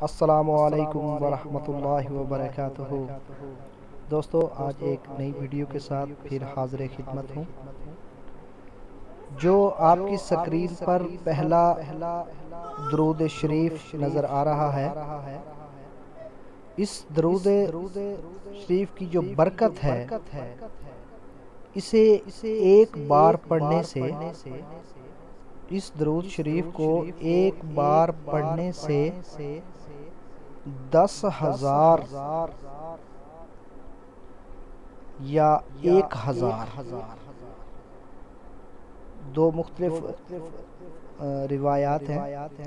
السلام علیکم ورحمۃ اللہ وبرکاتہ۔ دوستو، آج ایک نئی ویڈیو کے ساتھ پھر حاضر خدمت ہوں۔ جو آپ کی سکرین پر پہلا درود شریف نظر آ رہا ہے، اس درود شریف کی جو برکت ہے، اسے ایک بار پڑھنے سے، اس درود شریف کو ایک بار پڑھنے سے 10,000 یا 1,000 دو مختلف روایات ہیں،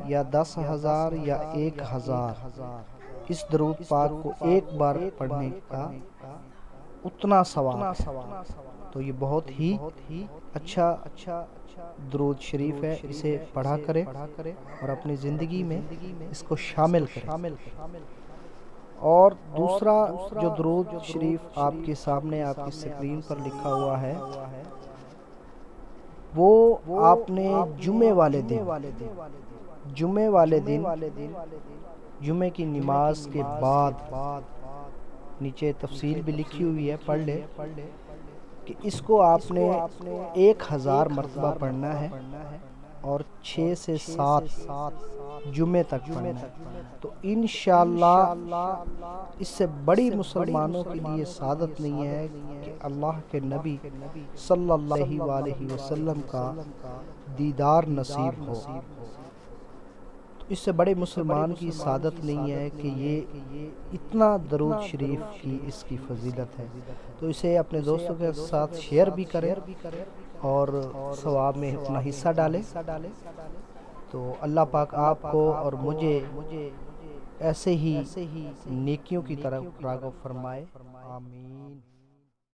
یا 10,000 یا 1,000 اس درود پاک کو ایک بار پڑھنے کا اتنا ثواب ہے۔ تو یہ بہت ہی اچھا درود شریف ہے، اسے پڑھا کریں اور اپنی زندگی میں اس کو شامل کریں۔ اور دوسرا جو درود شریف آپ کے سامنے آپ کی سکرین پر لکھا ہوا ہے، وہ آپ نے جمعے والے دن جمعے کی نماز کے بعد، نیچے تفصیل بھی لکھی ہوئی ہے، پڑھ لے کہ اس کو آپ نے 1,000 مرتبہ پڑھنا ہے اور 6 سے 7 جمعے تک پڑھنا ہے۔ تو انشاءاللہ اس سے بڑی مسلمانوں کے لیے سعادت نہیں ہے کہ اللہ کے نبی صلی اللہ علیہ وسلم کا دیدار نصیب ہو۔ اس سے بڑے مسلمان کی سعادت نہیں ہے کہ یہ اتنا درود شریف کی اس کی فضیلت ہے۔ تو اسے اپنے دوستوں کے ساتھ شیئر بھی کریں اور ثواب میں اپنا حصہ ڈالیں۔ تو اللہ پاک آپ کو اور مجھے ایسے ہی نیکیوں کی طرف راغب فرمائے، آمین۔